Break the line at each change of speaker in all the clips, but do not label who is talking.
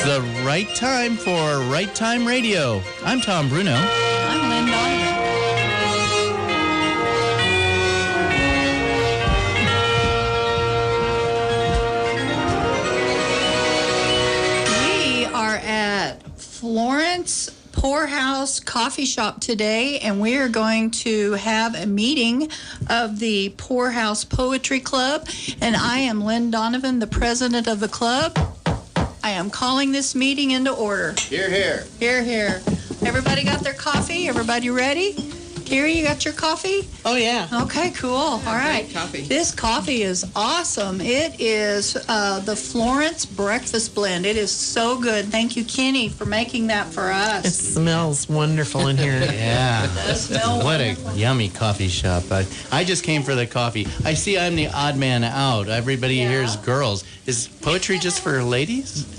the right time for Right Time Radio. I'm Tom Bruno.
I'm Lynn Donovan. We are at Florence Poorhouse Coffee Shop today, and we are going to have a meeting of the Poorhouse Poetry Club, and I am Lynn Donovan, the president of the club. I am calling this meeting into order.
Here, here.
Here, here. Everybody got their coffee? Everybody ready? Carrie, you got your coffee?
Oh, yeah.
Okay, cool. All right.
Great coffee.
This coffee is awesome. It is the Florence Breakfast Blend. It is so good. Thank you, Kenny, for making that for us.
It smells wonderful in here.
Yeah.
It does smell
What
wonderful.
a yummy coffee shop. I just came for the coffee. I see I'm the odd man out. Everybody here is girls. Is poetry just for ladies?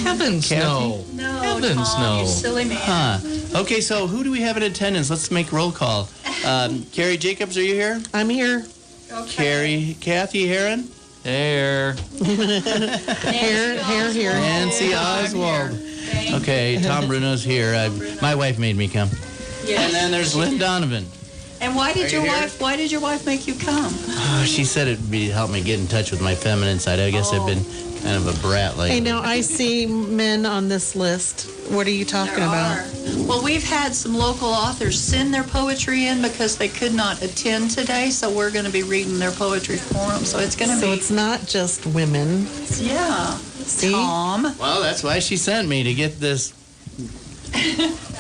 Heavens, no.
No,
Heavens,
Tom,
no.
you silly man.
Huh. Okay, so who do we have in attendance? Let's make roll call. Carrie Jacobs, are you here?
I'm here.
Carrie, Kathy Heron?
There.
Here.
Nancy Oswald. Okay, Tom Bruno's here. My wife made me come.
Yes.
And then there's Lynn Donovan.
And why did
Are you here?
Why did your wife make you come?
Oh, she said it'd help me get in touch with my feminine side. I guess I've been kind of a brat lately.
Hey, now I see men on this list. What are you talking
There
about?
are. Well, we've had some local authors send their poetry in because they could not attend today, so we're going to be reading their poetry for them. So it's going to
So
be,
it's not just women.
yeah.
See?
Tom,
Well, that's why she sent me, to get this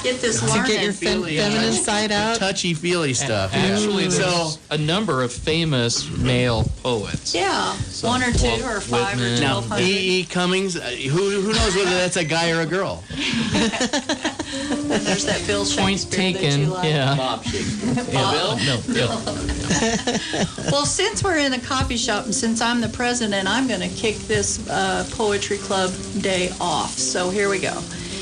get this
To
learning.
get your feminine side out.
touchy-feely stuff.
Actually,
So,
there's a number of famous male poets.
Yeah,
So,
one or two
Walt
or five or
Whitman.
now,
1,200.
E.E. Cummings, who knows whether that's a guy or a girl?
And there's that Bill
Point
Shakespeare that
taken.
you like.
Yeah.
Bob Shakespeare.
Bill? No, Bill.
Well, since we're in a coffee shop and since I'm the president, I'm going to kick this poetry club day off. So here we go.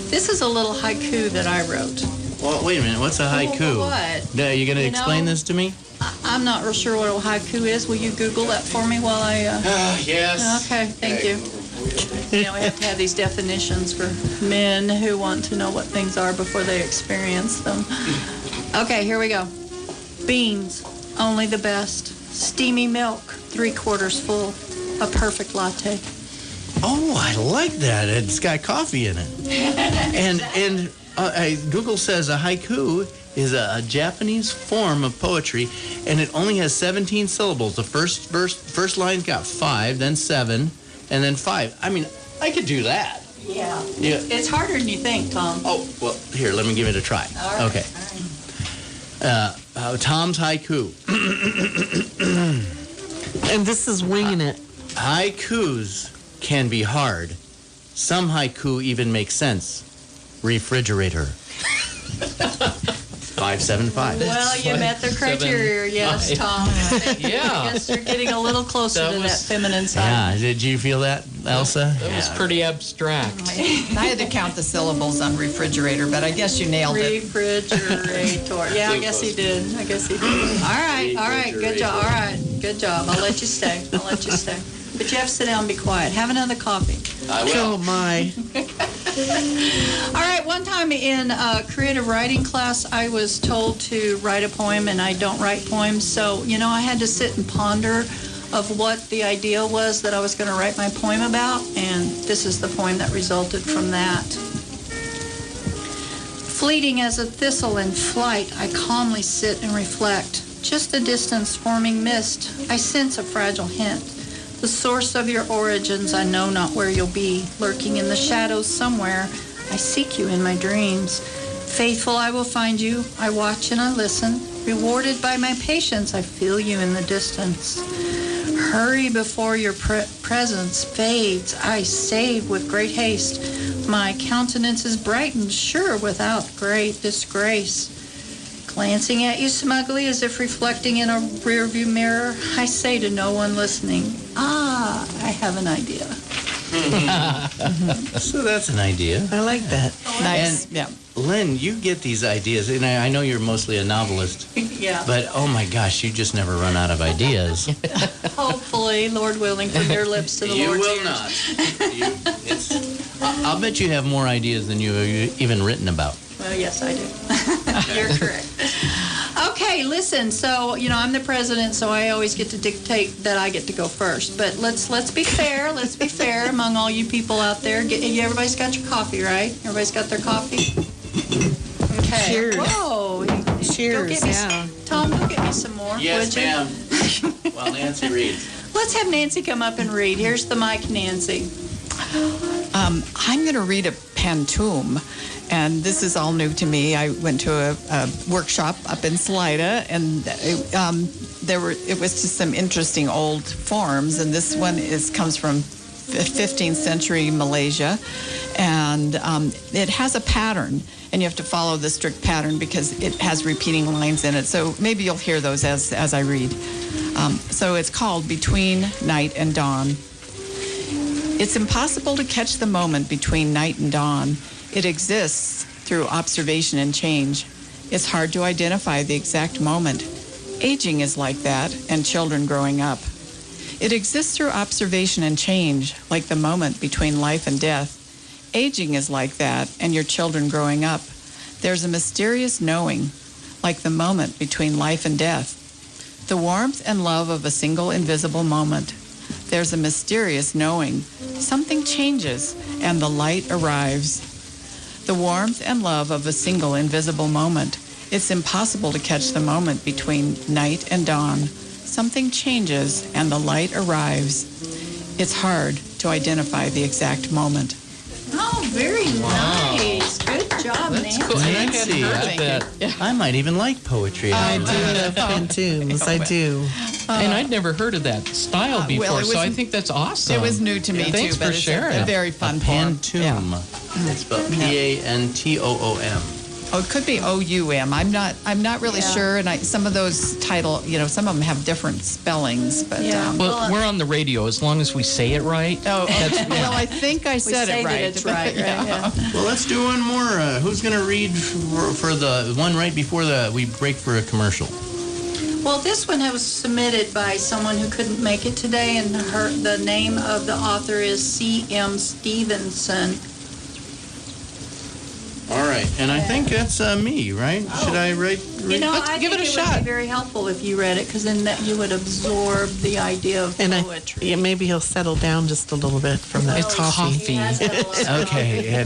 This is a little haiku that I wrote.
Well, wait a minute. What's a haiku?
What?
Are you going to
You
explain
know-
this to me?
I'm not real sure what a haiku is. Will you Google that for me while I...
Yes.
Okay, thank you. You know, we have to have these definitions for men who want to know what things are before they experience them. Okay, here we go. Beans, only the best. Steamy milk, 3/4 full. A perfect latte.
Oh, I like that. It's got coffee in it. And Google says a haiku is a Japanese form of poetry, and it only has 17 syllables. The first line's got 5, then 7, and then 5. I mean, I could do that.
Yeah.
Yeah.
It's harder than you think, Tom.
Oh, well, here, let me give it a try.
All right.
Okay. Tom's haiku.
And this is winging it.
Haikus can be hard. Some haiku even make sense. Refrigerator. 575.
Well, you met the criteria, yes, Tom. I
Yeah.
guess you're getting a little closer
That
to that
was-
feminine side.
Yeah, did you feel that, Elsa?
That was pretty abstract.
I had to count the syllables on refrigerator, but I guess you nailed it.
Refrigerator. Yeah, I guess he did. All right. Good job. All right, good job. I'll let you stay. But you have to sit down and be quiet. Have another coffee.
I will.
Oh, my.
All right, one time in creative writing class, I was told to write a poem, and I don't write poems. So, I had to sit and ponder of what the idea was that I was going to write my poem about, and this is the poem that resulted from that. Fleeting as a thistle in flight, I calmly sit and reflect. Just a distance forming mist, I sense a fragile hint. The source of your origins, I know not where you'll be. Lurking in the shadows somewhere, I seek you in my dreams. Faithful I will find you, I watch and I listen. Rewarded by my patience, I feel you in the distance. Hurry before your presence fades, I save with great haste. My countenance is brightened, sure, without great disgrace. Glancing at you smugly as if reflecting in a rearview mirror, I say to no one listening, I have an idea.
So that's an idea.
I like that.
Nice.
And
Yeah.
Lynn, you get these ideas, and I know you're mostly a novelist,
Yeah.
but oh my gosh, you just never run out of ideas.
Hopefully, Lord willing, from your lips to the
You
Lord's
will
ears.
not. I'll bet you have more ideas than you've even written about.
Well, yes, I do. You're correct. Okay, listen. So, I'm the president, so I always get to dictate that I get to go first. But let's be fair. Let's be fair among all you people out there. Everybody's got your coffee, right? Everybody's got their coffee. Okay.
Cheers.
Whoa.
Cheers.
Go get me Tom, go get me some more.
Yes,
would you?
ma'am. While Nancy reads.
Let's have Nancy come up and read. Here's the mic, Nancy.
I'm going to read a pantoum, and this is all new to me. I went to a workshop up in Salida, and it was just some interesting old forms, and this one comes from 15th century Malaysia, and it has a pattern, and you have to follow the strict pattern because it has repeating lines in it. So maybe you'll hear those as I read. So it's called Between Night and Dawn. It's impossible to catch the moment between night and dawn. It exists through observation and change. It's hard to identify the exact moment. Aging is like that, and children growing up. It exists through observation and change, like the moment between life and death. Aging is like that, and your children growing up. There's a mysterious knowing, like the moment between life and death. The warmth and love of a single invisible moment. There's a mysterious knowing. Something changes, and the light arrives. The warmth and love of a single invisible moment. It's impossible to catch the moment between night and dawn. Something changes, and the light arrives. It's hard to identify the exact moment.
Oh, very nice. Good job,
That's
Nancy.
cool.
Nancy,
I bet.
I might even like poetry.
I do love pantoums. I do.
And I'd never heard of that style before,
well, it
so
was-
I think that's awesome.
It was new to me,
Thanks
too, but
for
it's
sharing.
a very fun poem.
Pantoum. It's spelled P-A-N-T-O-O-M.
Oh, it could be O-U-M. I'm not really sure, and some of those some of them have different spellings, but
Yeah.
Well, we're on the radio. As long as we say it right.
well, I think I
We
said
say
it
that
right.
it's right, yeah.
Well, let's do one more. Who's going to read for the one right before we break for a commercial?
Well, this one was submitted by someone who couldn't make it today, and the name of the author is C.M. Stevenson.
All right, and I think that's me, right? Should I read?
Let's
I
give
think
it a
it
shot.
would be very helpful if you read it, because then that you would absorb the idea of
And
poetry.
maybe he'll settle down just a little bit from that
It's
coffee.
coffee.
He has had a lot of
Okay,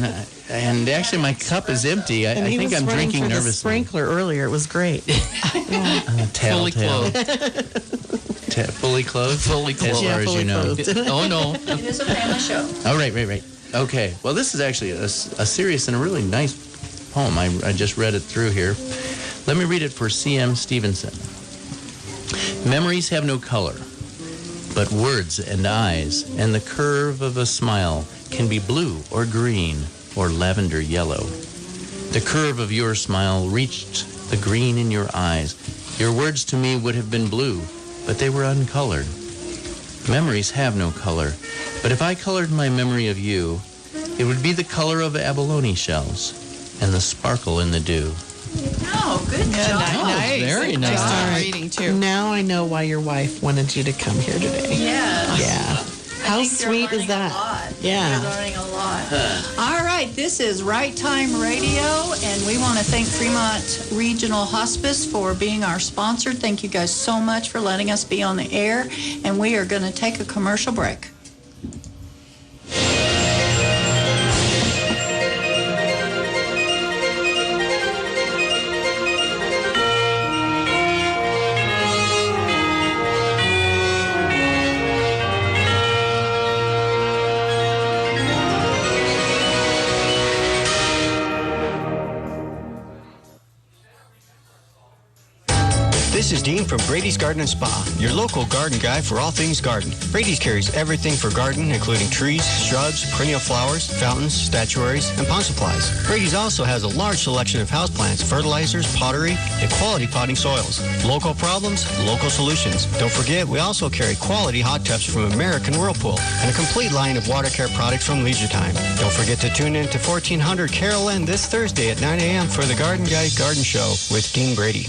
and actually my cup is empty. I
And he
think
was
I'm
running
drinking
for the
nervously.
sprinkler earlier. It was great.
Fully clothed.
Fully clothed?
Fully
As
clothed.
far as
fully
you know.
clothed.
Oh, no.
It is a family show.
Oh, right. Okay, well, this is actually a serious and a really nice poem. I just read it through here. Let me read it for C.M. Stevenson. Memories have no color, but words and eyes, and the curve of a smile can be blue or green or lavender yellow. The curve of your smile reached the green in your eyes. Your words to me would have been blue, but they were uncolored. Memories have no color, but if I colored my memory of you, it would be the color of abalone shells and the sparkle in the dew.
Oh, good job.
Nice.
very
Good
nice.
job reading too.
Now I know why your wife wanted you to come here today.
Yeah.
Yeah. How
I think they're
sweet is
learning
that?
A lot.
Yeah.
They're learning a lot. All right, this is Right Time Radio, and we want to thank Fremont Regional Hospice for being our sponsor. Thank you guys so much for letting us be on the air, and we are going to take a commercial break.
This is Dean from Brady's Garden and Spa, your local garden guy for all things garden. Brady's carries everything for garden, including trees, shrubs, perennial flowers, fountains, statuaries, and pond supplies. Brady's also has a large selection of houseplants, fertilizers, pottery, and quality potting soils. Local problems, local solutions. Don't forget, we also carry quality hot tubs from American Whirlpool and a complete line of water care products from Leisure Time. Don't forget to tune in to 1400 Carol Inn this Thursday at 9 a.m. for the Garden Guy Garden Show with Dean Brady.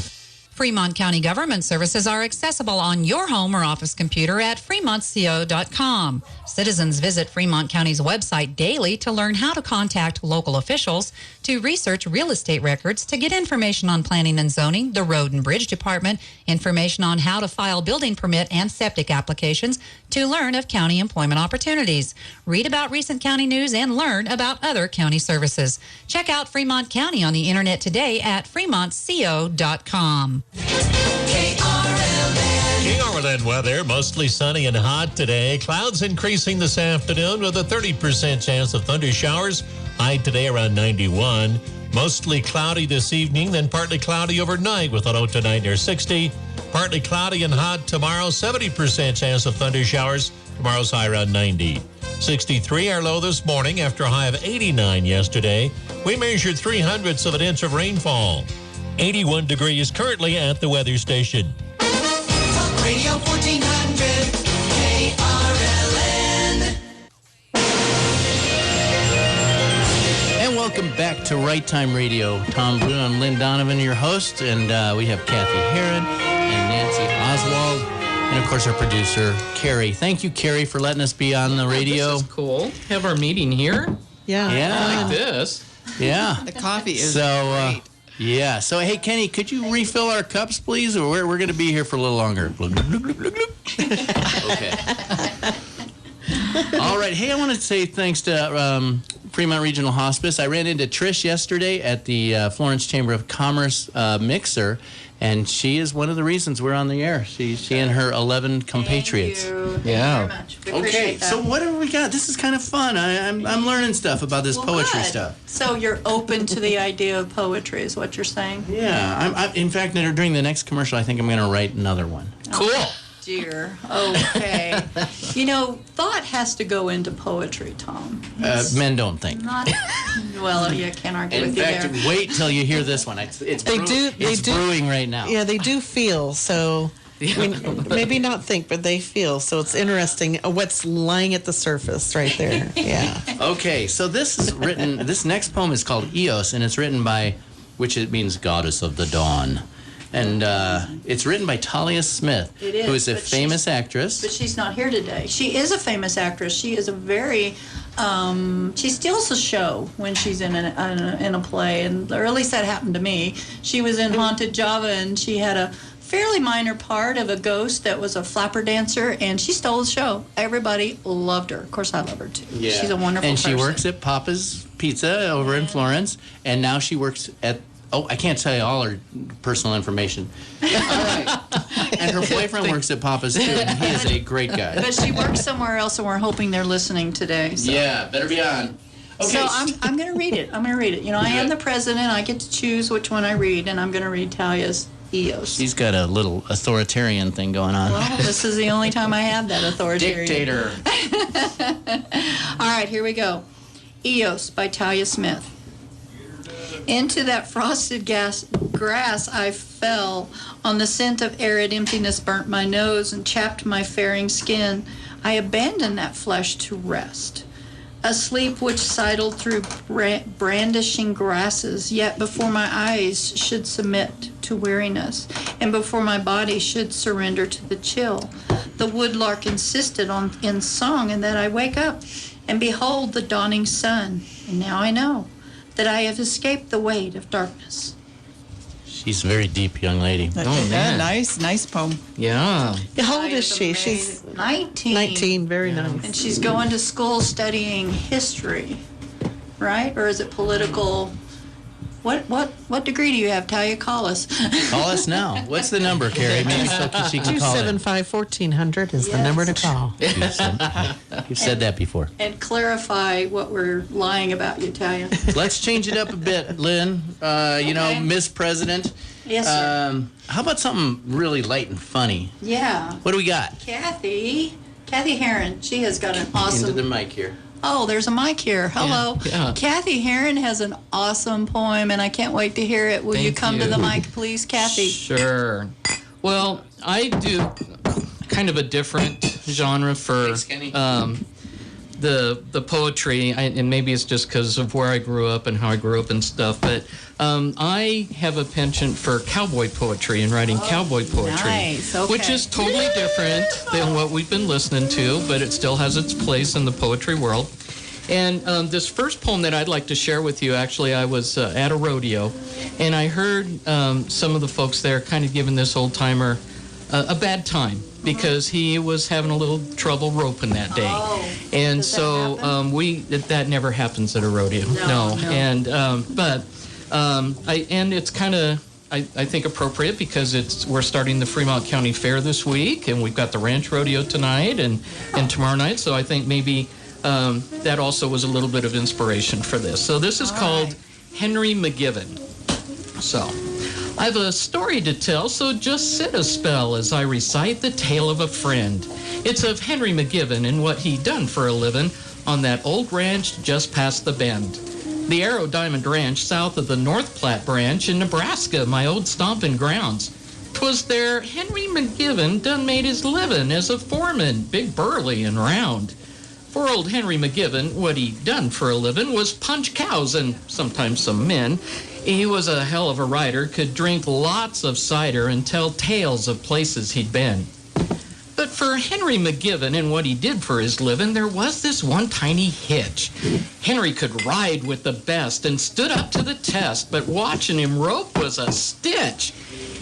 Fremont County government services are accessible on your home or office computer at fremontco.com. Citizens visit Fremont County's website daily to learn how to contact local officials, to research real estate records, to get information on planning and zoning, the Road and Bridge Department, information on how to file building permit and septic applications, to learn of county employment opportunities. Read about recent county news and learn about other county services. Check out Fremont County on the internet today at fremontco.com.
KRLN weather, mostly sunny and hot today. Clouds increasing this afternoon with a 30% chance of thunder showers. High today around 91. Mostly cloudy this evening, then partly cloudy overnight with a low tonight near 60. Partly cloudy and hot tomorrow, 70% chance of thunder showers. Tomorrow's high around 90. 63 our low this morning after a high of 89 yesterday. We measured 0.03 of an inch of rainfall. 81 degrees currently at the weather station.
Radio 1400 KRLN.
And welcome back to Right Time Radio. Tom Boone, I'm Lynn Donovan, your host, and we have Kathy Heron and Nancy Oswald, and of course our producer, Carrie. Thank you, Carrie, for letting us be on the radio.
This is cool. Have our meeting here.
Yeah.
Like this.
Yeah.
The coffee is
great. Yeah. So, hey, Kenny, could you refill our cups, please? Or we're going to be here for a little longer. Okay. All right. Hey, I want to say thanks to Fremont Regional Hospice. I ran into Trish yesterday at the Florence Chamber of Commerce mixer, and she is one of the reasons we're on the air. She and her 11 compatriots.
Thank you.
Yeah.
Thank you very much. We
Okay,
appreciate that.
so what have we got? This is kind of fun. I'm learning stuff about this poetry
good.
stuff.
So you're open to the idea of poetry, is what you're saying?
Yeah. I'm in fact, during the next commercial, I think I'm going to write another one.
Cool.
Dear. Okay. Thought has to go into poetry, Tom.
Men don't think.
Not. Well, you can't argue
In
with you
fact,
there.
wait till you hear this one. It's brewing right now.
Yeah, they do feel. So maybe not think, but they feel. So it's interesting what's lying at the surface right there. Yeah.
Okay, so this is written. This next poem is called Eos, and it's written by, which it means goddess of the dawn. And it's written by Talia Smith,
It is,
who is a
but
famous actress.
But she's not here today. She is a famous actress. She is a very. She steals the show when she's in a play, or at least that happened to me. She was in Haunted Java, and she had a fairly minor part of a ghost that was a flapper dancer, and she stole the show. Everybody loved her. Of course, I love her too.
Yeah.
She's a wonderful
And
person.
she works at Papa's Pizza over in Florence, and now she works at. Oh, I can't tell you all her personal information. All right. And her boyfriend works at Papa's too, and he is a great guy.
But she works somewhere else, and we're hoping they're listening today. So.
Yeah, better be on. Okay.
So I'm going to read it. I am the president. I get to choose which one I read, and I'm going to read Talia's Eos.
She's got a little authoritarian thing going on.
Well, this is the only time I have that authoritarian.
Dictator.
All right, here we go. Eos by Talia Smith. Into that frosted grass I fell. On the scent of arid emptiness burnt my nose and chapped my faring skin. I abandoned that flesh to rest. A sleep which sidled through brandishing grasses, yet before my eyes should submit to weariness, and before my body should surrender to the chill. The woodlark insisted in song, and that I wake up and behold the dawning sun. And now I know that I have escaped the weight of darkness.
She's a very deep young lady.
Oh, man. Nice poem.
Yeah.
How old is she? She's
19.
19, very nice.
And she's going to school studying history, right? Or is it political? What degree do you have, Talia? Call us.
Call us now. What's the number, Carrie? Maybe she can call it.
275-1400 is the number to call.
You've said that before.
And clarify what we're lying about you, Talia.
Let's change it up a bit, Lynn.
Okay.
Miss President.
Yes, sir.
How about something really light and funny?
Yeah.
What do we got?
Kathy Heron. She has got an awesome.
Into the mic here.
Oh, there's a mic here. Hello.
Yeah.
Kathy Heron has an awesome poem, and I can't wait to hear it. Will you
Thank
come to
you.
the mic, please, Kathy?
Sure. Well, I do kind of a different genre for
Thanks, Kenny.
the poetry, and maybe it's just because of where I grew up and how I grew up and stuff, but I have a penchant for cowboy poetry and writing cowboy poetry,
nice. Okay.
which is totally different than what we've been listening to, but it still has its place in the poetry world. And this first poem that I'd like to share with you, actually, I was at a rodeo, and I heard some of the folks there kind of giving this old timer a bad time because he was having a little trouble roping that day. And so that never happens at a rodeo. No. And and it's kind of I think appropriate because we're starting the Fremont County Fair this week, and we've got the Ranch Rodeo tonight and tomorrow night. So I think maybe that also was a little bit of inspiration for this. So this is called Henry McGiven. So I have a story to tell, so just sit a spell as I recite the tale of a friend. It's of Henry McGiven and what he done for a living on that old ranch just past the bend. The Arrow Diamond Ranch south of the North Platte Branch in Nebraska, my old stomping grounds. 'Twas there Henry McGiven done made his living as a foreman, big burly and round. For old Henry McGiven, what he done for a living was punch cows and sometimes some men. He was a hell of a rider, could drink lots of cider and tell tales of places he'd been. But for Henry McGiven and what he did for his living, there was this one tiny hitch. Henry could ride with the best and stood up to the test, but watching him rope was a stitch.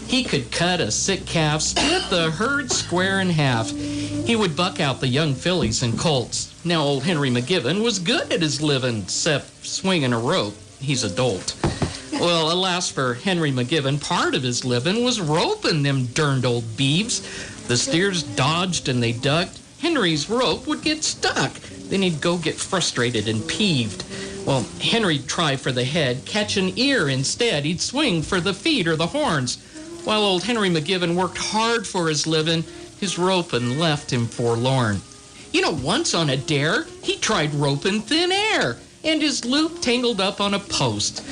He could cut a sick calf, split the herd square in half. He would buck out the young fillies and colts. Now old Henry McGiven was good at his living, except swinging a rope. He's a dolt. Well, alas for Henry McGiven, part of his living was roping them derned old beeves. The steers dodged and they ducked. Henry's rope would get stuck. Then he'd go get frustrated and peeved. Well, Henry'd try for the head, catch an ear instead. He'd swing for the feet or the horns. While old Henry McGiven worked hard for his living, his roping left him forlorn. You know, once on a dare, he tried roping thin air, and his loop tangled up on a post.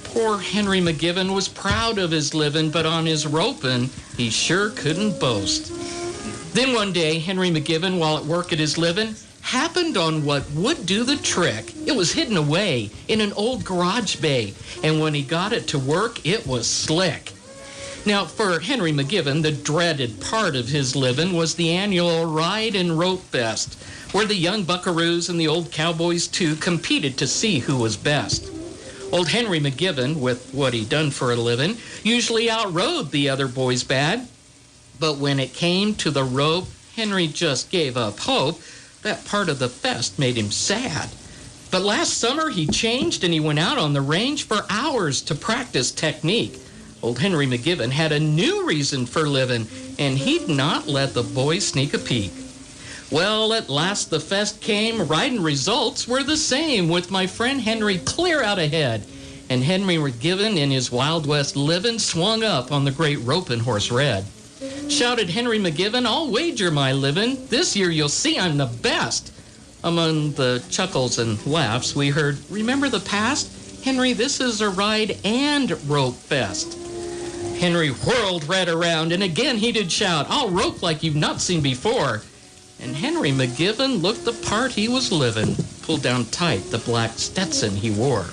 Poor Henry McGiven was proud of his living, but on his roping, he sure couldn't boast. Then one day, Henry McGiven, while at work at his living, happened on what would do the trick. It was hidden away in an old garage bay, and when he got it to work, it was slick. Now, for Henry McGiven, the dreaded part of his living was the annual Ride and Rope Fest, where the young buckaroos and the old cowboys, too, competed to see who was best. Old Henry McGiven, with what he done for a living, usually outrode the other boys bad. But when it came to the rope, Henry just gave up hope. That part of the fest made him sad. But last summer he changed and he went out on the range for hours to practice technique. Old Henry McGiven had a new reason for living, and he'd not let the boys sneak a peek. Well, at last the fest came. Riding results were the same, with my friend Henry clear out ahead. And Henry McGiven, in his Wild West living, swung up on the great roping horse Red. Shouted Henry McGiven, "I'll wager my living. This year you'll see I'm the best." Among the chuckles and laughs, we heard, "Remember the past? Henry, this is a ride and rope fest." Henry whirled Red around, and again he did shout, "I'll rope like you've not seen before." And Henry McGiven looked the part he was living, pulled down tight the black Stetson he wore.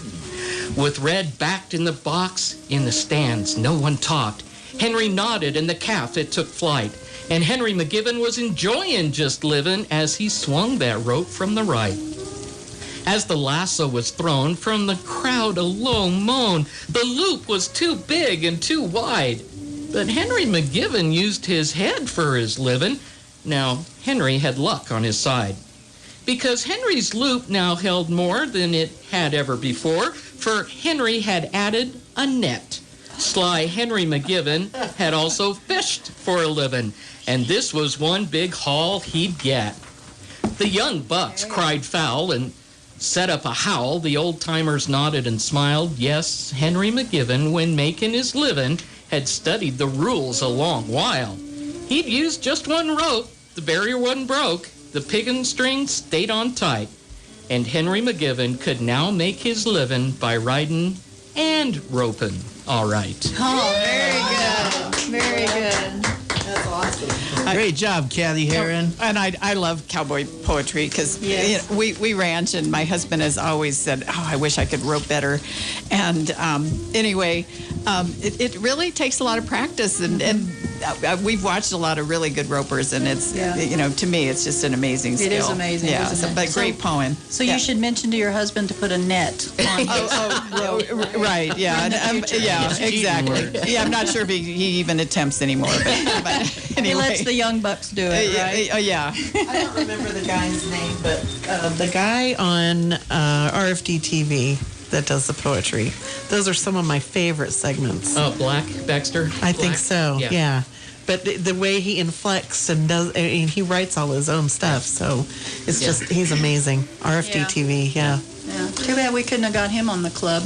With Red backed in the box, in the stands, no one talked. Henry nodded, and the calf, it took flight. And Henry McGiven was enjoying just living as he swung that rope from the right. As the lasso was thrown, from the crowd a low moan. The loop was too big and too wide. But Henry McGiven used his head for his living. Now, Henry had luck on his side, because Henry's loop now held more than it had ever before, for Henry had added a net. Sly Henry McGiven had also fished for a living, and this was one big haul he'd get. The young bucks cried foul and set up a howl. The old-timers nodded and smiled. Yes, Henry McGiven, when making his living, had studied the rules a long while. He'd used just one rope, the barrier wasn't broke, the piggin string stayed on tight, and Henry McGiven could now make his living by riding and roping all right.
Oh, very good. Very good.
That's awesome.
Great job, Kathy Heron.
And I love cowboy poetry because we ranch, and my husband has always said, "Oh, I wish I could rope better." And anyway, it really takes a lot of practice, and we've watched a lot of really good ropers, and it's to me it's just an amazing skill.
It is amazing.
Yeah,
isn't it?
but great poem.
So you should mention to your husband to put a net on
Right, yeah, exactly. Yeah, I'm not sure if he even attempts anymore, but anyway.
He lets the young bucks do it, right?
Yeah.
I don't remember the guy's name, but the guy on RFD TV that does the poetry. Those are some of my favorite segments.
Oh, Black Baxter?
I think so,
Yeah.
yeah. But the way he inflects and does, I mean, he writes all his own stuff, so it's just, he's amazing. RFD TV, yeah.
Yeah. Too bad we couldn't have got him on the club.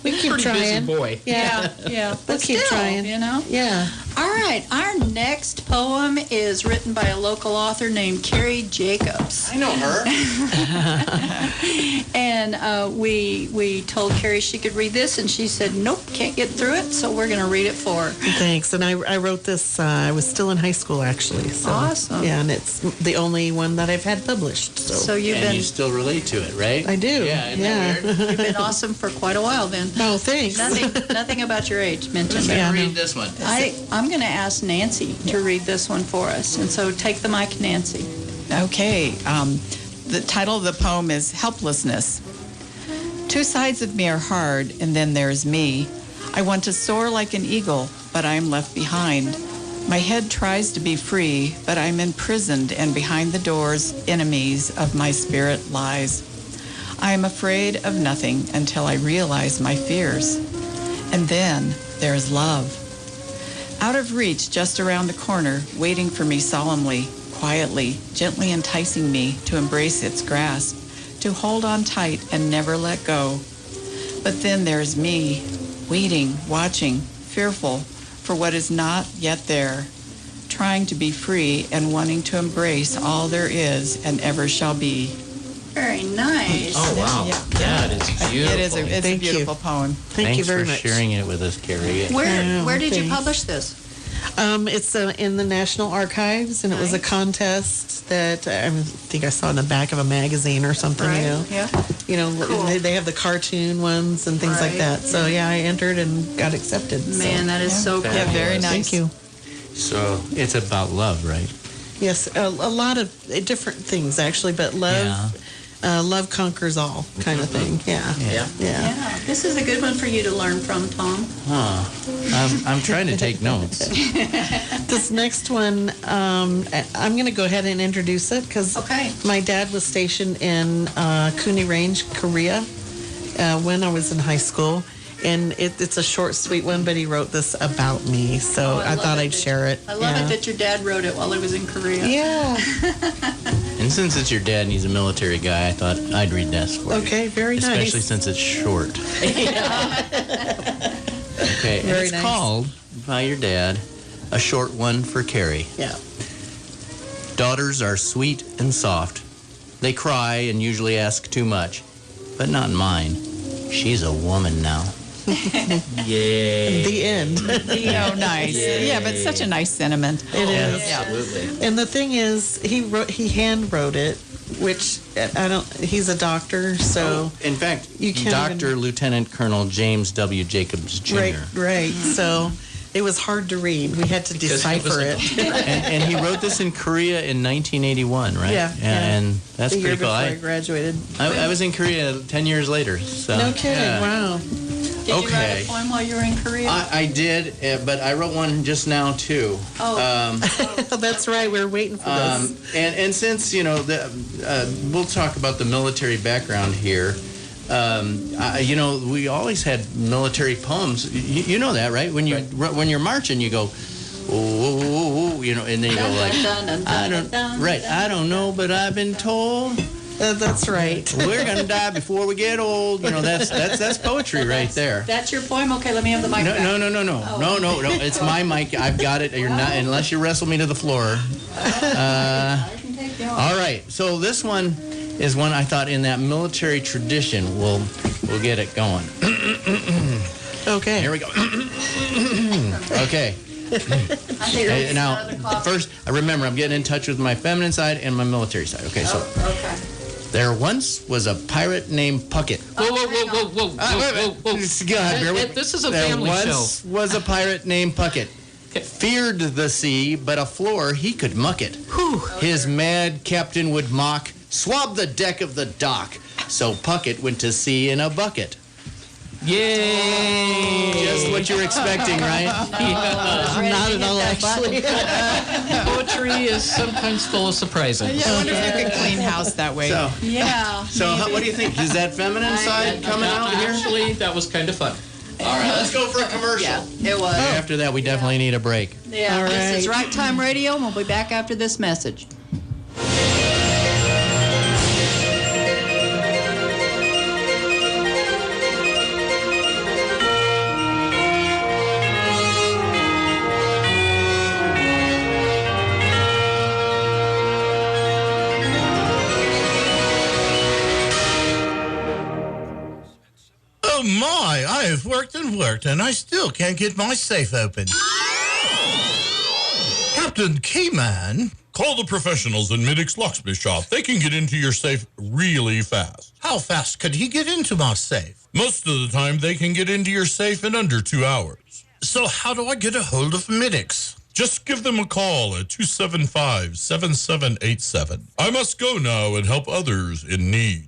We keep
Pretty
trying.
busy boy.
Yeah.
Yeah.
We'll
But
keep
still,
trying.
you know?
Yeah.
All right. Our next poem is written by a local author named Carrie Jacobs.
I know her.
And we told Carrie she could read this, and she said, nope, can't get through it, so we're going to read it for her.
Thanks. And I wrote this, I was still in high school, actually. So,
Awesome.
Yeah, and it's the only one that I've had published.
So you've
And
been
you still relate to it, right?
I do.
Yeah, isn't that weird?
you've been awesome for quite a while then.
Oh, thanks.
Nothing about your age mentioned
Who's
there.
going to
Yeah,
read this one?
I'm going to ask Nancy to read this one for us. And so take the mic, Nancy.
Okay. The title of the poem is Helplessness. Two sides of me are hard, and then there's me. I want to soar like an eagle, but I am left behind. My head tries to be free, but I'm imprisoned, and behind the doors, enemies of my spirit lies. I am afraid of nothing until I realize my fears. And then there's love. Out of reach, just around the corner, waiting for me solemnly, quietly, gently enticing me to embrace its grasp, to hold on tight and never let go. But then there's me, waiting, watching, fearful for what is not yet there, trying to be free and wanting to embrace all there is and ever shall be.
Very nice.
Oh, wow.
Yeah.
That is beautiful.
It's a
Thank you.
beautiful poem.
Thank
Thanks
you very
for
much.
sharing it with us, Carrie.
Where did you
thanks.
publish this?
It's in the National Archives, and it was a
Nice.
contest that I think I saw in the back of a magazine or something.
Right,
You know,
yeah. Cool.
they have the cartoon ones and things like
Right,
that. So yeah, I entered and got accepted. so.
Man, that is so cool.
Yeah, very nice.
Thank you.
So it's about love, right?
Yes, a lot of different things actually, but love conquers all kind of thing. Yeah.
Yeah.
Yeah, this is a good one for you to learn from, Tom.
I'm trying to take notes.
This next one, I'm going to go ahead and introduce it because
Okay.
my dad was stationed in Kuni Range, Korea, when I was in high school. And it's a short, sweet one, but he wrote this about me, so
Oh,
I
love
thought
it
I'd
that-
share it.
I love it that your dad wrote it while he was in Korea.
Yeah.
And since it's your dad and he's a military guy, I thought I'd read this for you.
Okay, very nice.
Especially since it's short. Okay, and
Very
it's
nice.
called, by your dad, A Short One for Carrie.
Yeah.
Daughters are sweet and soft. They cry and usually ask too much, but not mine. She's a woman now.
Yay.
The end.
Oh, nice. Yeah, but such a nice sentiment.
It is.
Absolutely.
And the thing is, he hand wrote it, which he's a doctor, so
In fact,
You can't
Dr.
even-
Lieutenant Colonel James W. Jacobs Jr.
right. So it was hard to read. We had to
Because he
decipher
was
it.
and he wrote this in Korea in 1981, right?
Yeah.
And that's
the year
pretty cool.
before I graduated.
I was in Korea 10 years later. So,
No kidding.
yeah.
Wow.
Did you write
Okay.
a poem while you were in Korea?
I did, but I wrote one just now too.
That's right. We were waiting for this.
And since we'll talk about the military background here. We always had military poems. You know that, right? When you're marching, you go, oh, and then you go like, I don't know, but I've been told.
That's right.
We're gonna die before we get old. That's poetry right there.
That's your poem? Okay, let me have the mic back.
No. It's my mic. I've got it. You're not unless you wrestle me to the floor.
I can take you on.
All right. So this one is one I thought in that military tradition. We'll get it going.
Okay.
Here we go. Okay. Now, first, remember, I'm getting in touch with my feminine side and my military side. Okay, so
Okay.
there once was a pirate named Puckett.
Whoa.
Go ahead, bear with me.
This is a
There
family show.
once was a pirate named Puckett.
Okay.
Feared the sea, but a floor he could muck it. His mad captain would mock, swab the deck of the dock. So Puckett went to sea in a bucket.
Yay!
Just what you were expecting, right?
Not at all, actually.
Poetry is sometimes full of surprises.
I wonder if you could clean house that way.
So,
Yeah.
what do you think? Is that feminine side coming out here?
Actually, that was kind of fun.
All right, let's go for a commercial.
Yeah, it was.
After that, we definitely need a break.
Yeah,
All
this is
right.
Right Time Radio, and we'll be back after this message.
Oh my, I have worked and I still can't get my safe open. Captain Keyman?
Call the professionals in Middick's Locksmith Shop. They can get into your safe really fast.
How fast could he get into my safe?
Most of the time, they can get into your safe in under 2 hours.
So how do I get a hold of Middix?
Just give them a call at 275-7787. I must go now and help others in need.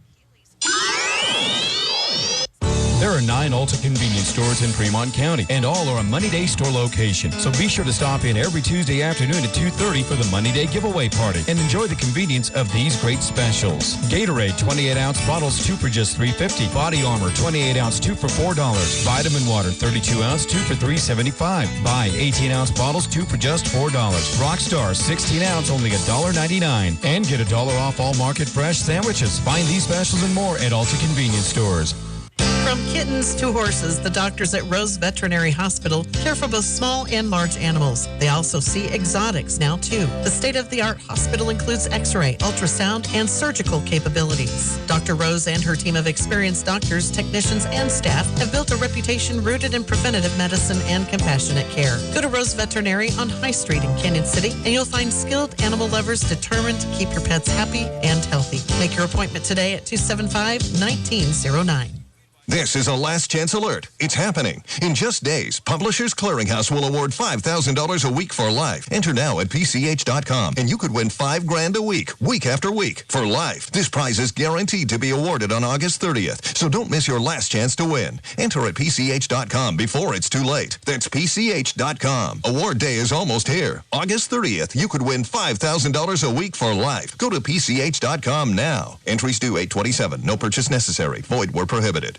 There are 9 Ulta convenience stores in Fremont County, and all are a Money Day store location. So be sure to stop in every Tuesday afternoon at 2:30 for the Money Day giveaway party and enjoy the convenience of these great specials. Gatorade 28-ounce bottles, 2 for just $3.50. Body Armor 28-ounce, 2 for $4. Vitamin Water 32-ounce, 2 for $3.75. Buy 18-ounce bottles, 2 for just $4. Rockstar 16-ounce, only $1.99. And get $1 off all Market Fresh sandwiches. Find these specials and more at Ulta convenience stores.
From kittens to horses, the doctors at Rose Veterinary Hospital care for both small and large animals. They also see exotics now, too. The state-of-the-art hospital includes x-ray, ultrasound, and surgical capabilities. Dr. Rose and her team of experienced doctors, technicians, and staff have built a reputation rooted in preventative medicine and compassionate care. Go to Rose Veterinary on High Street in Canyon City, and you'll find skilled animal lovers determined to keep your pets happy and healthy. Make your appointment today at 275-1909.
This is a last chance alert. It's happening. In just days, Publishers Clearinghouse will award $5,000 a week for life. Enter now at PCH.com, and you could win $5,000 a week after week, for life. This prize is guaranteed to be awarded on August 30th, so don't miss your last chance to win. Enter at PCH.com before it's too late. That's PCH.com. Award day is almost here. August 30th, you could win $5,000 a week for life. Go to PCH.com now. Entries due 8/27. No purchase necessary. Void where prohibited.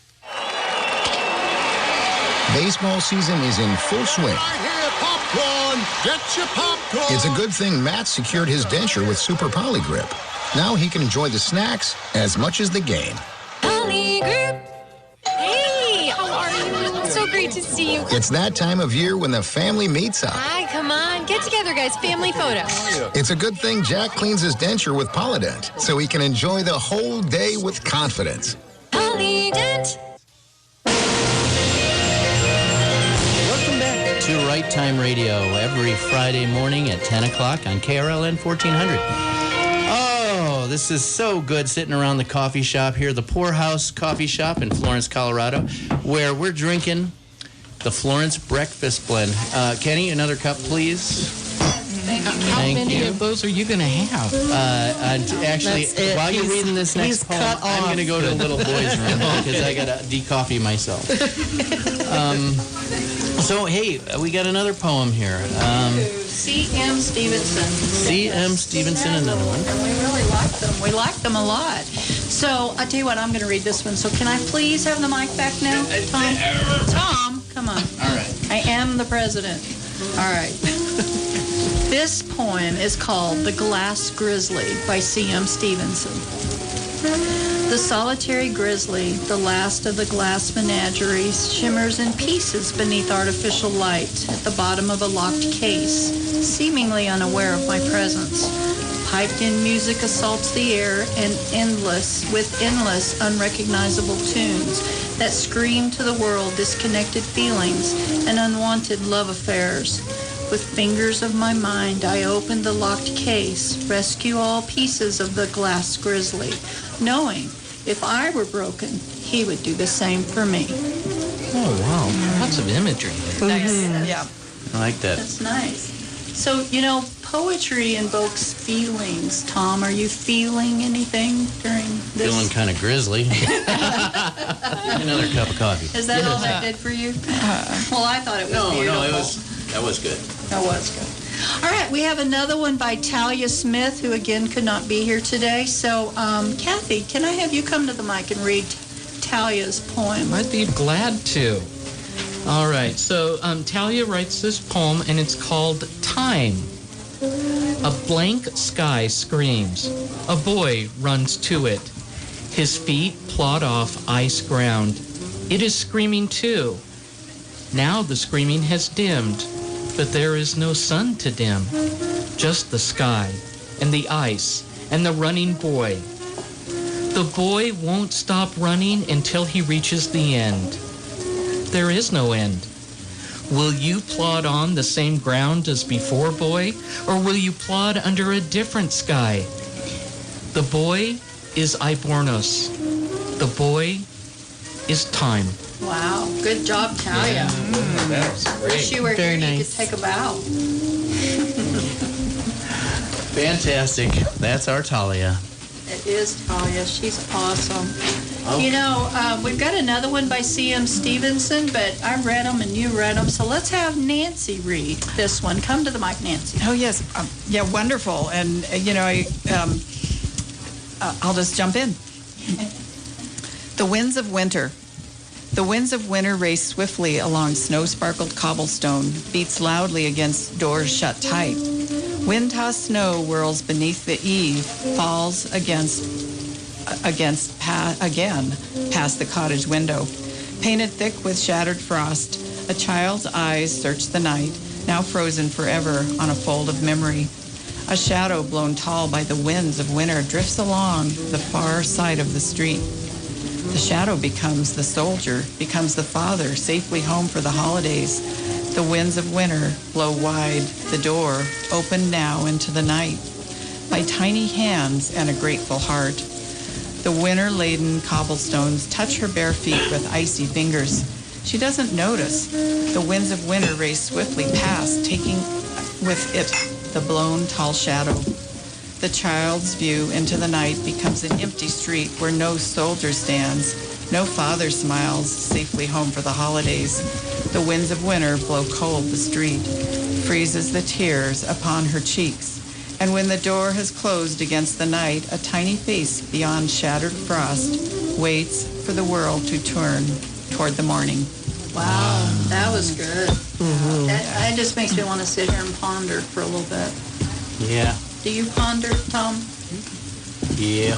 Baseball season is in full swing.
Popcorn! Get your popcorn!
It's a good thing Matt secured his denture with Super Poly Grip. Now he can enjoy the snacks as much as the game.
Poly Grip! Hey, how are you? So great to see you.
It's that time of year when the family meets up.
Hi, come on. Get together, guys. Family photo.
It's a good thing Jack cleans his denture with Polydent so he can enjoy the whole day with confidence.
Polydent!
To Right Time Radio every Friday morning at 10 o'clock on KRLN 1400. Oh, this is so good sitting around the coffee shop here, the Poorhouse Coffee Shop in Florence, Colorado, where we're drinking the Florence Breakfast Blend. Kenny, another cup, please.
How many of those are you going to have?
Actually, while you're reading this next poem, I'm going to go to the little boys' room because I got to de-coffee myself. So, hey, we got another poem here.
C.M. Stevenson.
C.M. Stevenson, another one.
And we really like them. We like them a lot. So, I tell you what, I'm going to read this one. So, can I please have the mic back now, Tom? Tom, come on.
All right.
I am the president. All right. This poem is called The Glass Grizzly by C.M. Stevenson. The solitary grizzly, the last of the glass menageries, shimmers in pieces beneath artificial light at the bottom of a locked case, seemingly unaware of my presence. Piped-in music assaults the air and endless, unrecognizable tunes that scream to the world disconnected feelings and unwanted love affairs. With fingers of my mind, I open the locked case, rescue all pieces of the glass grizzly, knowing if I were broken, he would do the same for me.
Oh, wow. Lots of imagery there.
Nice. Yeah.
I like that.
That's nice. So, poetry invokes feelings. Tom, are you feeling anything during this?
Feeling kind of grizzly. Another cup of coffee.
Is that all that did for you? Well, I thought it was beautiful.
No, that was good.
That was good. All right, we have another one by Talia Smith, who again could not be here today. So, Kathy, can I have you come to the mic and read Talia's poem?
I'd be glad to. All right, so Talia writes this poem, and it's called Time. A blank sky screams. A boy runs to it. His feet plod off ice ground. It is screaming too. Now the screaming has dimmed, but there is no sun to dim. Just the sky, and the ice, and the running boy. The boy won't stop running until he reaches the end. There is no end. Will you plod on the same ground as before, boy, or will you plod under a different sky? The boy is Ibornos. The boy is time.
Wow, good job, Talia.
That was great.
Wish you were
Very
here, you
nice.
could take a bow.
Fantastic. That's our Talia.
It is Talia. She's awesome.
Okay.
We've got another one by C.M. Stevenson, but I read them and you read them, so let's have Nancy read this one. Come to the mic, Nancy.
Oh, yes. Yeah, wonderful. And, I'll just jump in. The winds of winter. The winds of winter race swiftly along snow-sparkled cobblestone, beats loudly against doors shut tight. Wind-tossed snow whirls beneath the eave, falls again past the cottage window. Painted thick with shattered frost, a child's eyes search the night, now frozen forever on a fold of memory. A shadow blown tall by the winds of winter drifts along the far side of the street. The shadow becomes the soldier, becomes the father, safely home for the holidays. The winds of winter blow wide the door, open now into the night. By tiny hands and a grateful heart, the winter-laden cobblestones touch her bare feet with icy fingers. She doesn't notice. The winds of winter race swiftly past, taking with it the blown tall shadow. The child's view into the night becomes an empty street where no soldier stands, no father smiles, safely home for the holidays. The winds of winter blow cold the street, freezes the tears upon her cheeks. And when the door has closed against the night, a tiny face beyond shattered frost waits for the world to turn toward the morning.
Wow, that was good. That just makes me want to sit here and ponder for a little bit.
Yeah.
Do you ponder, Tom?
Yeah.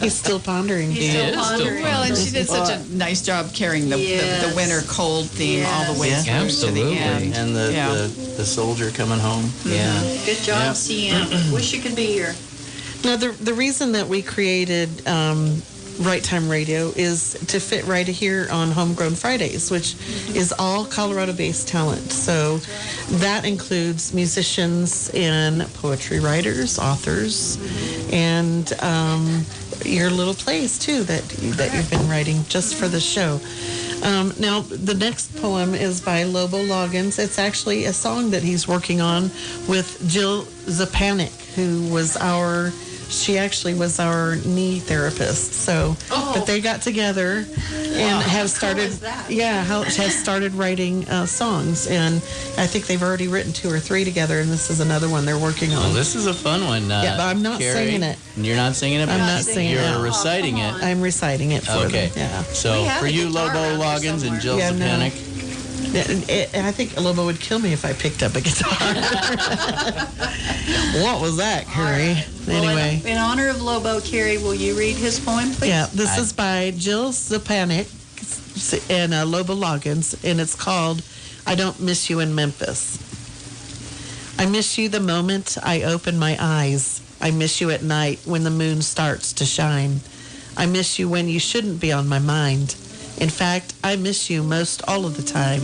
He's still pondering.
He's still pondering.
Well, and she did such a nice job carrying the winter cold theme all the way through to the end.
And the soldier coming home.
Yeah.
Good job, CM. Wish you could be here.
Now, the reason that we created Right Time Radio is to fit right here on Homegrown Fridays, which is all Colorado-based talent. So that includes musicians and poetry writers, authors, and your little plays too that you've been writing just for the show. Now, the next poem is by Lobo Loggins. It's actually a song that he's working on with Jill Zapanik, who was she actually was our knee therapist. So, but they got together and have started, have started writing songs. And I think they've already written 2 or 3 together. And this is another one they're working on.
Oh, this is a fun one.
Yeah, but I'm not
Carrie.
singing it.
You're not singing it.
I'm not singing it.
You're reciting it.
I'm reciting it for them. Yeah.
So for you, Lobo Loggins and Jill Zapanik.
And I think Lobo would kill me if I picked up a guitar. What was that, Carrie?
Right.
Anyway.
Well, in honor of Lobo, Carrie, will you read his poem, please?
Yeah, this is by Jill Zapanik and Lobo Loggins, and it's called I Don't Miss You in Memphis. I miss you the moment I open my eyes. I miss you at night when the moon starts to shine. I miss you when you shouldn't be on my mind. In fact, I miss you most all of the time.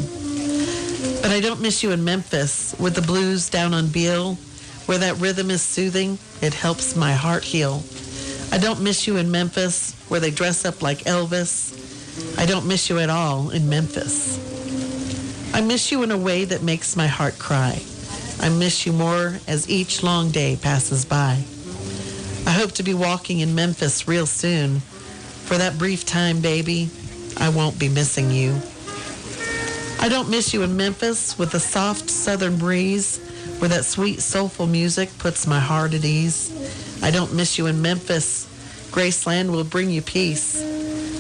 But I don't miss you in Memphis with the blues down on Beale, where that rhythm is soothing. It helps my heart heal. I don't miss you in Memphis where they dress up like Elvis. I don't miss you at all in Memphis. I miss you in a way that makes my heart cry. I miss you more as each long day passes by. I hope to be walking in Memphis real soon. For that brief time, baby, I won't be missing you. I don't miss you in Memphis with the soft southern breeze where that sweet soulful music puts my heart at ease. I don't miss you in Memphis. Graceland will bring you peace.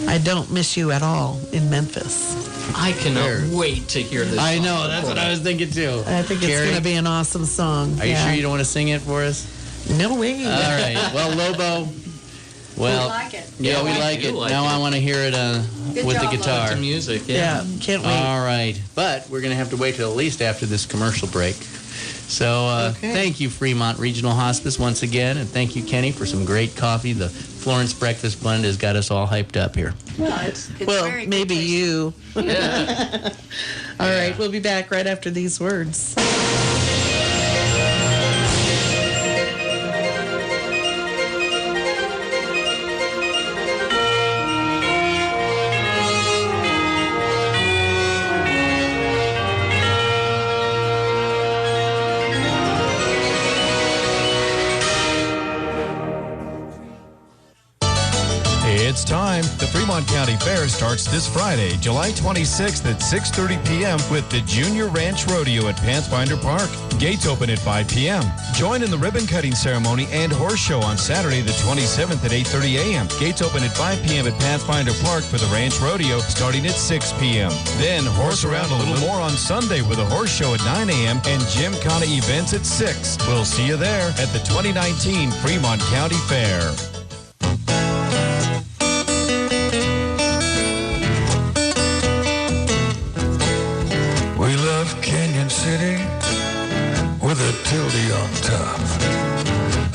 I don't miss you at all in Memphis.
I cannot wait to hear this.
I know, that's what I was thinking too.
I think it's going to be an awesome song.
Are you sure you don't want to sing it for us?
No way.
All right. Well, Lobo. Well,
We like it.
Yeah, we like it. Now I want to hear it with the guitar.
The music,
Yeah, can't wait.
All right. But we're going to have to wait till at least after this commercial break. So thank you, Fremont Regional Hospice, once again. And thank you, Kenny, for some great coffee. The Florence Breakfast Blend has got us all hyped up here.
Well, it's
Well,
very good
maybe
taste.
you. All right, we'll be back right after these words.
It's time. The Fremont County Fair starts this Friday, July 26th at 6:30 p.m. with the Junior Ranch Rodeo at Pathfinder Park. Gates open at 5 p.m. Join in the ribbon cutting ceremony and horse show on Saturday the 27th at 8:30 a.m. Gates open at 5 p.m. at Pathfinder Park for the Ranch Rodeo starting at 6 p.m. Then horse around a little more on Sunday with a horse show at 9 a.m. and Gymkhana events at 6. We'll see you there at the 2019 Fremont County Fair.
We love Canyon City with a tilde on top.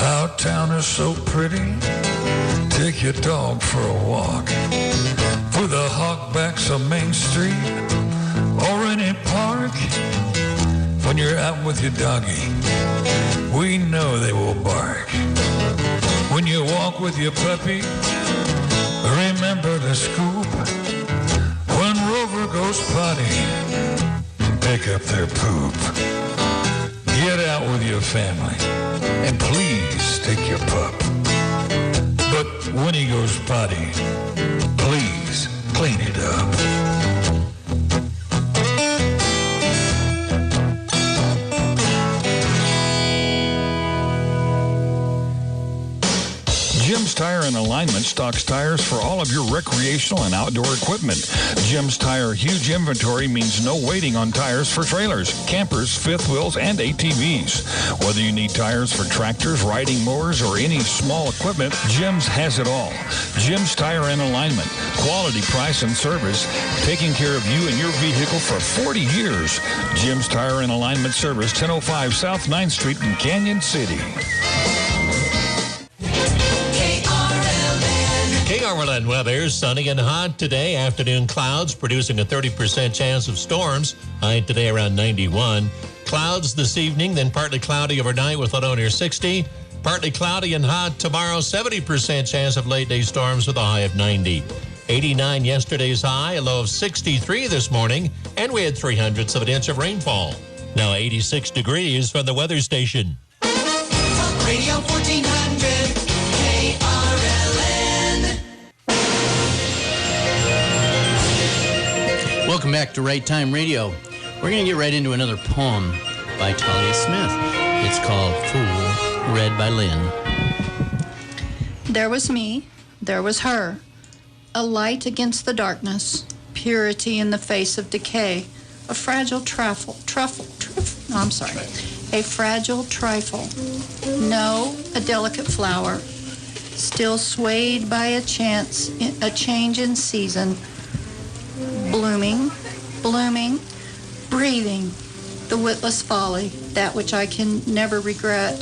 Our town is so pretty. Take your dog for a walk through the hawkbacks of Main Street or any park. When you're out with your doggy, we know they will bark. When you walk with your puppy, remember the scoop. When Rover goes potty, pick up their poop. Get out with your family and please take your pup. But when he goes potty, please clean it up. Jim's Tire and Alignment stocks tires for all of your recreational and outdoor equipment. Jim's Tire huge inventory means no waiting on tires for trailers, campers, fifth wheels, and ATVs. Whether you need tires for tractors, riding mowers, or any small equipment, Jim's has it all. Jim's Tire and Alignment. Quality, price, and service. Taking care of you and your vehicle for 40 years. Jim's Tire and Alignment Service, 1005 South 9th Street in Canyon City.
KRLN weather, sunny and hot today. Afternoon clouds producing a 30% chance of storms. High today around 91. Clouds this evening, then partly cloudy overnight with a low near 60. Partly cloudy and hot tomorrow. 70% chance of late day storms with a high of 90. 89 yesterday's high, a low of 63 this morning, and we had 0.03 of an inch of rainfall. Now 86 degrees from the weather station.
Radio 1400 KRLN.
Welcome back to Right Time Radio. We're going to get right into another poem by Talia Smith. It's called Fool, read by Lynn.
There was me, there was her, a light against the darkness, purity in the face of decay, a fragile a fragile trifle. No, a delicate flower, still swayed by a change in season, blooming, breathing, the witless folly, that which I can never regret,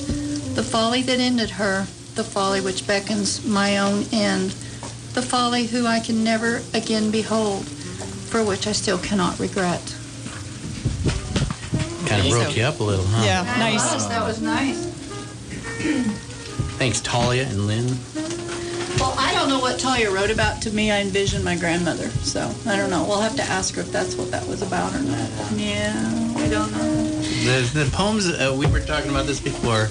the folly that ended her, the folly which beckons my own end, the folly who I can never again behold, for which I still cannot regret.
Kind of broke you up a little, huh?
Yeah, nice.
That was nice.
Thanks, Talia and Lynn.
Well, I don't know what Talia wrote about. To me, I envisioned my grandmother. So, I don't know. We'll have to ask her if that's what that was about or not. Yeah, I don't know.
The poems, we were talking about this before.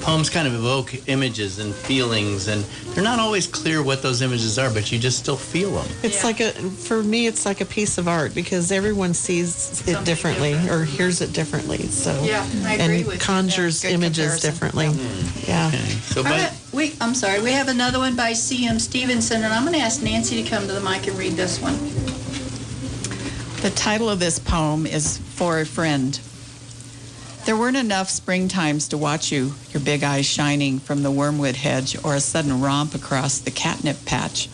Poems kind of evoke images and feelings, and they're not always clear what those images are, but you just still feel them.
It's for me, it's like a piece of art because everyone sees it differently or hears it differently. So
Yeah, I agree with you.
and conjures
Good
images
comparison.
differently. Yeah.
So,
All right, I'm sorry. We have another one by C.M. Stevenson, and I'm going to ask Nancy to come to the mic and read this one.
The title of this poem is For a Friend. There weren't enough spring times to watch you, your big eyes shining from the wormwood hedge or a sudden romp across the catnip patch.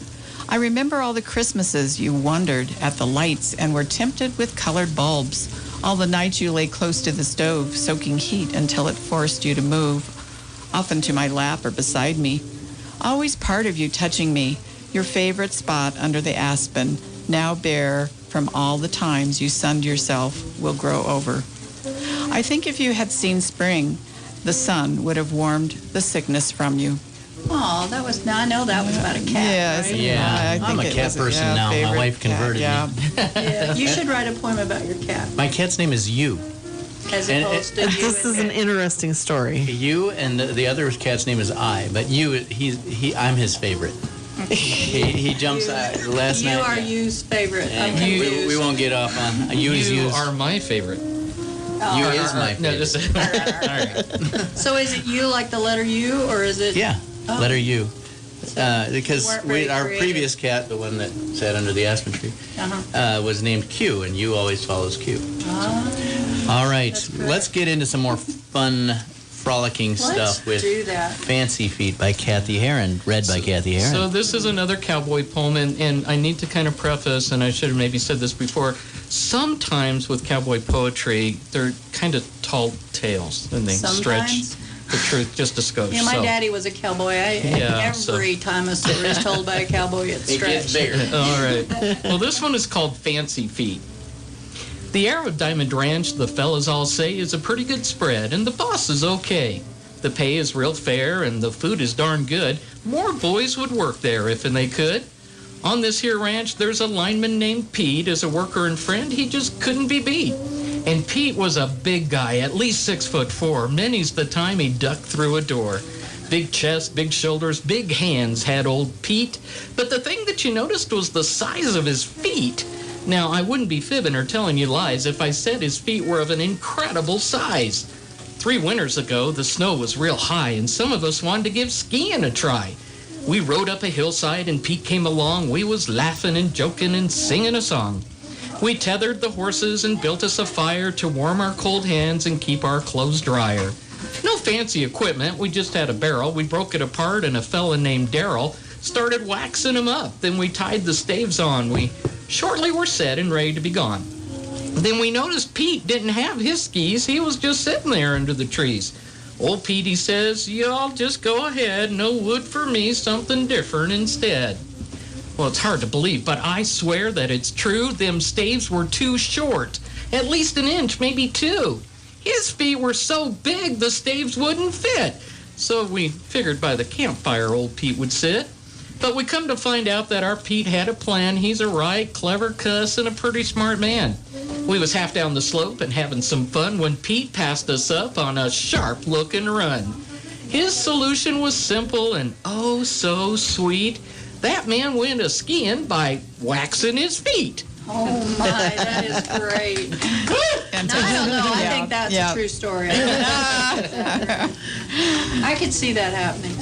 I remember all the Christmases you wondered at the lights and were tempted with colored bulbs. All the nights you lay close to the stove, soaking heat until it forced you to move, often to my lap or beside me. Always part of you touching me, your favorite spot under the aspen, now bare from all the times you sunned yourself, will grow over. I think if you had seen spring, the sun would have warmed the sickness from you.
Oh, that was. Now I know that was about a cat. Right?
Yeah, I'm a cat person now. My wife converted me.
Yeah, you should write a poem about your cat.
My cat's name is You.
As opposed to you.
This is an interesting story.
You and the other cat's name is I, but You, I'm his favorite. He jumps out last night.
You are You's favorite. I'm
We won't get off on You is
You
You's.
are my favorite.
You is my favorite.
No, just all right.
So is it You like the letter U, or is it?
Yeah,
Oh.
letter U. Because
weren't very
our
creative.
previous cat, the one that sat under the aspen tree, was named Q, and U always follows Q. All right, let's get into some more fun, frolicking stuff with
do that.
Fancy Feet by Kathy Heron, read by Kathy Heron.
So this is another cowboy poem, and I need to kind of preface, and I should have maybe said this before, sometimes with cowboy poetry, they're kind of tall tales, and they stretch the truth just a skosh.
Yeah, my daddy was a cowboy. Every time a story is told by a cowboy, it's stretched.
It gets bigger.
All right. Well, this one is called Fancy Feet. The air of Diamond Ranch, the fellas all say, is a pretty good spread, and the boss is okay. The pay is real fair, and the food is darn good. More boys would work there if and they could. On this here ranch, there's a lineman named Pete. As a worker and friend, he just couldn't be beat. And Pete was a big guy, at least 6'4". Many's the time he ducked through a door. Big chest, big shoulders, big hands had old Pete. But the thing that you noticed was the size of his feet. Now, I wouldn't be fibbing or telling you lies if I said his feet were of an incredible size. 3 winters ago, the snow was real high, and some of us wanted to give skiing a try. We rode up a hillside, and Pete came along. We was laughing and joking and singing a song. We tethered the horses and built us a fire to warm our cold hands and keep our clothes drier. No fancy equipment, we just had a barrel. We broke it apart, and a fella named Darrell started waxing them up. Then we tied the staves on. We shortly were set and ready to be gone. Then we noticed Pete didn't have his skis. He was just sitting there under the trees. Old Pete, he says, y'all just go ahead. No wood for me, something different instead. Well, it's hard to believe, but I swear that it's true. Them staves were too short. At least an inch, maybe 2. His feet were so big the staves wouldn't fit. So we figured by the campfire old Pete would sit. But we come to find out that our Pete had a plan. He's a right, clever cuss and a pretty smart man. We was half down the slope and having some fun when Pete passed us up on a sharp-looking run. His solution was simple and oh so sweet. That man went a-skiing by waxing his feet.
Oh my, that is great. I don't know. I think that's a true story. I could see that happening.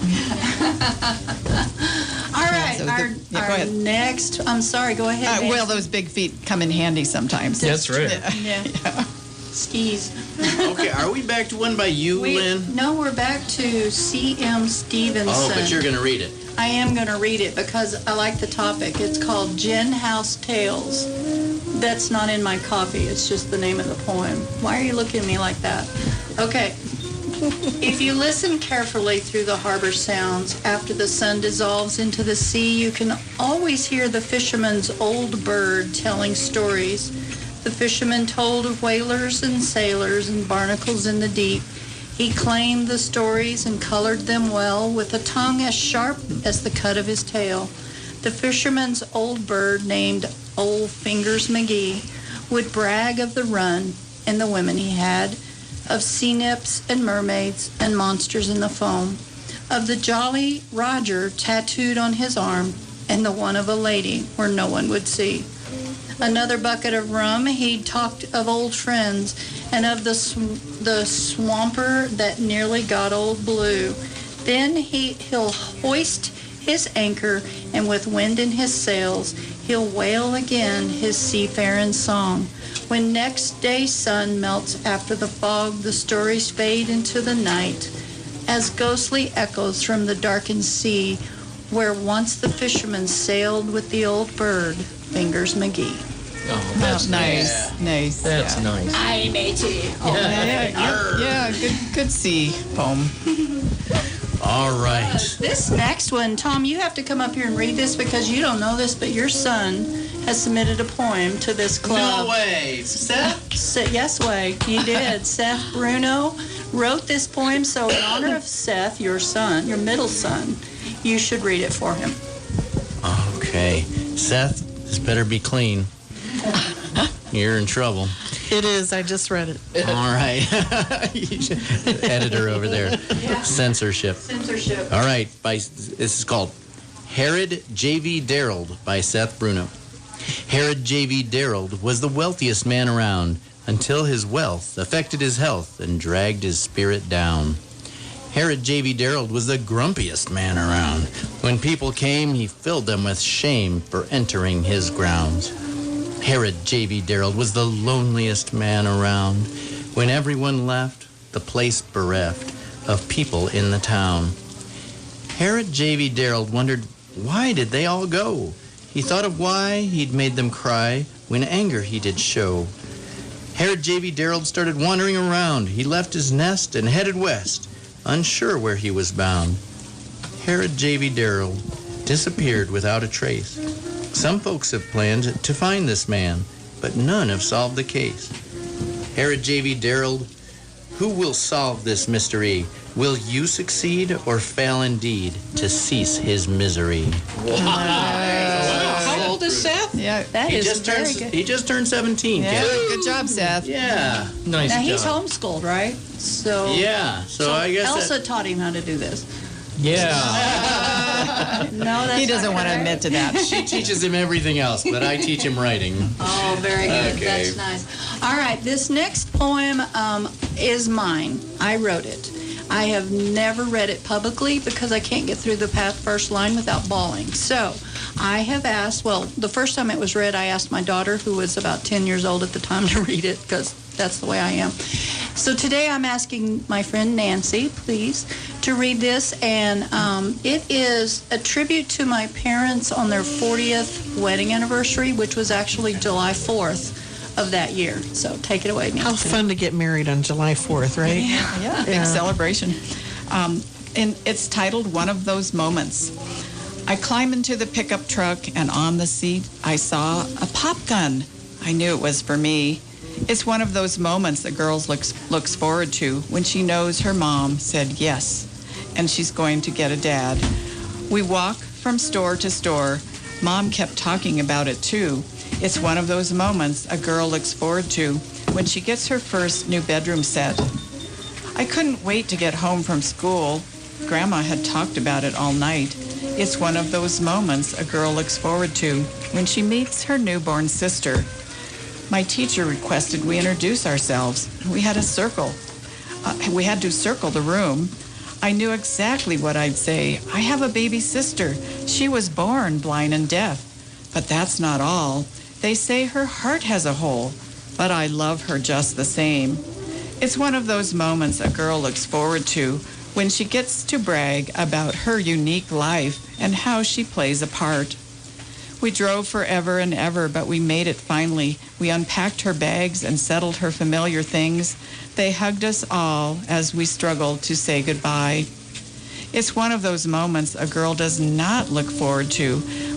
All right, our next. I'm sorry. Go ahead.
Well, those big feet come in handy sometimes.
That's right.
Yeah. Skis.
Okay, are we back to one by you, Lynn?
No, we're back to C.M. Stevenson.
Oh, but you're going to read it.
I am going to read it because I like the topic. It's called Gin House Tales. That's not in my copy. It's just the name of the poem. Why are you looking at me like that? Okay. If you listen carefully through the harbor sounds, after the sun dissolves into the sea, you can always hear the fisherman's old bird telling stories. The fisherman told of whalers and sailors and barnacles in the deep. He claimed the stories and colored them well with a tongue as sharp as the cut of his tail. The fisherman's old bird, named Old Fingers McGee, would brag of the run and the women he had, of sea nymphs and mermaids and monsters in the foam, of the Jolly Roger tattooed on his arm and the one of a lady where no one would see. Another bucket of rum, he talked of old friends and of the swamper that nearly got old blue. Then he'll hoist his anchor, and with wind in his sails, he'll wail again his seafaring song. When next day's sun melts after the fog, the stories fade into the night as ghostly echoes from the darkened sea where once the fisherman sailed with the old bird, Fingers McGee.
Oh, that's
nice. Nice.
That's nice.
I made it.
Yeah, good sea poem.
All right.
This next one, Tom, you have to come up here and read this because you don't know this, but your son has submitted a poem to this club.
No way. Seth?
Yes way, he did. Seth Bruno wrote this poem, so in honor of Seth, your son, your middle son, you should read it for him.
Okay. Seth, this better be clean. You're in trouble.
It is. I just read it.
All right. Editor over there.
Yeah.
Censorship. All right. This is called Herod J.V. Darrell by Seth Bruno. Herod J.V. Darrell was the wealthiest man around until his wealth affected his health and dragged his spirit down. Herod J.V. Darrell was the grumpiest man around. When people came, he filled them with shame for entering his grounds. Herod J.V. Darrell was the loneliest man around. When everyone left, the place bereft of people in the town. Herod J.V. Darrell wondered, why did they all go? He thought of why he'd made them cry when anger he did show. Herod J.V. Darrell started wandering around. He left his nest and headed west, unsure where he was bound. Herod J.V. Darrell disappeared without a trace. Some folks have planned to find this man, but none have solved the case. Herod J.V. Darrell, who will solve this mystery? Will you succeed or fail indeed to cease his misery?
How old is Seth?
Yeah,
That is very good.
He just turned 17.
yeah,
Kid.
good job, Seth.
Yeah.
Nice
Now,
job.
he's homeschooled, right? So
Yeah. So I guess
Elsa
that,
taught him how to do this.
Yeah.
No, that's
He doesn't
not
want to
correct.
admit to that.
she teaches him everything else, but I teach him writing.
Oh, very good.
Okay.
That's nice. All right, this next poem is mine. I wrote it. I have never read it publicly because I can't get through the first line without bawling. So I have asked, well, the first time it was read, I asked my daughter, who was about 10 years old at the time, to read it because that's the way I am. So today I'm asking my friend Nancy, please, to read this. And it is a tribute to my parents on their 40th wedding anniversary, which was actually July 4th of that year. So take it away, Nancy.
How fun to get married on July 4th, right?
Yeah, big celebration. And it's titled One of Those Moments. I climb into the pickup truck, and on the seat, I saw a pop gun. I knew it was for me. It's one of those moments that girls looks forward to when she knows her mom said yes, and she's going to get a dad. We walk from store to store. Mom kept talking about it, too. It's one of those moments a girl looks forward to when she gets her first new bedroom set. I couldn't wait to get home from school. Grandma had talked about it all night. It's one of those moments a girl looks forward to when she meets her newborn sister. My teacher requested we introduce ourselves. We had a circle. We had to circle the room. I knew exactly what I'd say. I have a baby sister. She was born blind and deaf. But that's not all. They say her heart has a hole, but I love her just the same. It's one of those moments a girl looks forward to when she gets to brag about her unique life and how she plays a part. We drove forever and ever, but we made it finally. We unpacked her bags and settled her familiar things. They hugged us all as we struggled to say goodbye. It's one of those moments a girl does not look forward to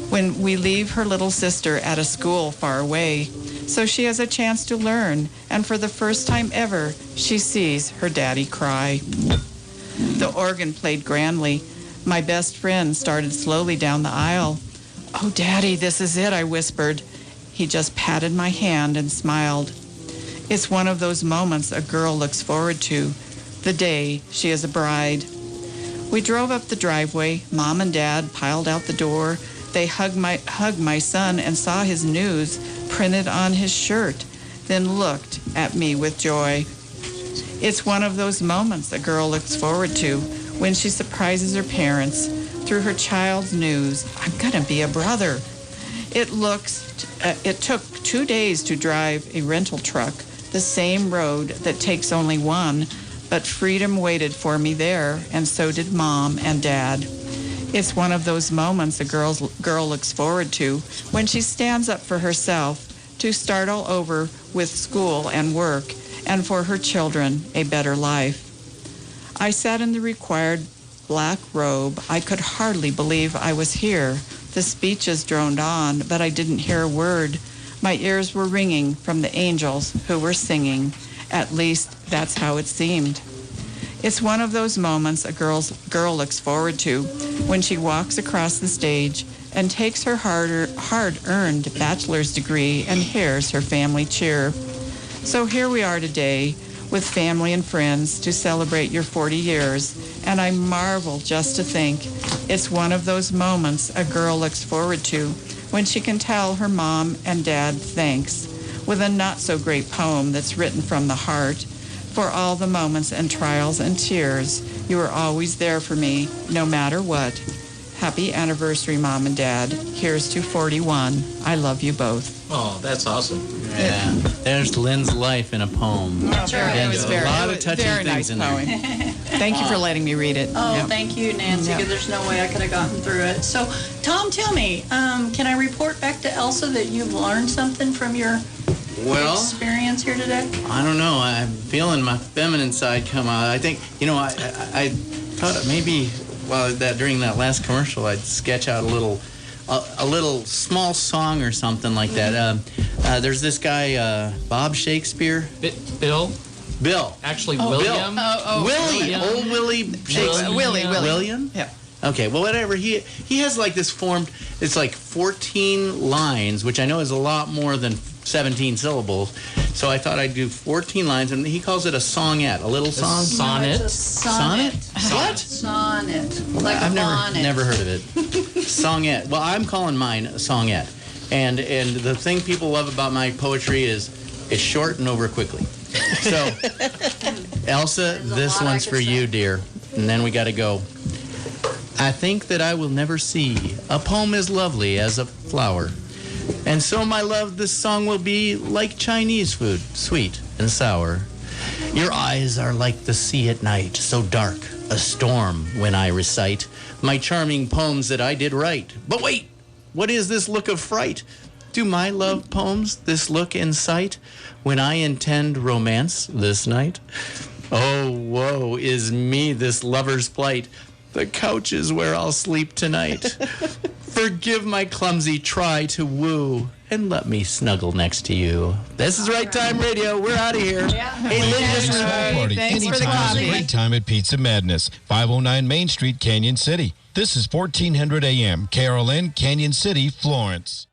when we leave her little sister at a school far away. So she has a chance to learn, and for the first time ever, she sees her daddy cry. The organ played grandly. My best friend started slowly down the aisle. "Oh, Daddy, this is it," I whispered. He just patted my hand and smiled. It's one of those moments a girl looks forward to, the day she is a bride. We drove up the driveway. Mom and Dad piled out the door. They hugged my son and saw his news printed on his shirt, then looked at me with joy. It's one of those moments a girl looks forward to when she surprises her parents through her child's news. "I'm gonna be a brother." It took 2 days to drive a rental truck, the same road that takes only one, but freedom waited for me there, and so did Mom and Dad. It's one of those moments a girl looks forward to when she stands up for herself to start all over with school and work, and for her children a better life. I sat in the required black robe. I could hardly believe I was here. The speeches droned on, but I didn't hear a word. My ears were ringing from the angels who were singing. At least that's how it seemed. It's one of those moments a girl looks forward to when she walks across the stage and takes her hard-earned bachelor's degree and hears her family cheer. So here we are today with family and friends to celebrate your 40 years, and I marvel just to think it's one of those moments a girl looks forward to when she can tell her mom and dad thanks with a not-so-great poem that's written from the heart. For all the moments and trials and tears, you were always there for me, no matter what. Happy anniversary, Mom and Dad. Here's to 41. I love you both.
Oh, that's awesome.
Yeah. There's Lynn's life in a poem.
That's right. It was
a lot of touching
very
things
nice
in
poem.
there.
Thank you for letting me read it.
Oh,
Yep.
thank you, Nancy, because there's no way I could have gotten through it. So, Tom, tell me, can I report back to Elsa that you've learned something from your experience here today?
I don't know. I'm feeling my feminine side come out. I think, I thought maybe during that last commercial, I'd sketch out a little small song or something like that. There's this guy, Bob Shakespeare.
Bill. Actually, William.
Willie. Old Willie Shakespeare. William?
Yeah.
Okay, well, whatever. He has like this formed, it's like 14 lines, which I know is a lot more than 17 syllables. So I thought I'd do 14 lines, and he calls it a songette, a little song.
Sonnet.
No, it's a sonnet.
What?
Sonnet. Like
I've
a bonnet.
never heard of it. Songette. Well, I'm calling mine a songette. And the thing people love about my poetry is it's short and over quickly. So, Elsa, this one's for you, dear. And then we got to go. I think that I will never see a poem as lovely as a flower. And so, my love, this song will be like Chinese food, sweet and sour. Your eyes are like the sea at night, so dark, a storm when I recite my charming poems that I did write. But wait, what is this look of fright? Do my love poems this look incite when I intend romance this night? Oh, woe is me, this lover's plight. The couch is where I'll sleep tonight. Forgive my clumsy try to woo, and let me snuggle next to you. This is Right Time Radio. We're out of here. Hey, Lynn,
Party.
Thanks for the
Anytime is a
coffee.
great time at Pizza Madness, 509 Main Street, Canyon City. This is 1400 AM, KRLN, Canyon City, Florence.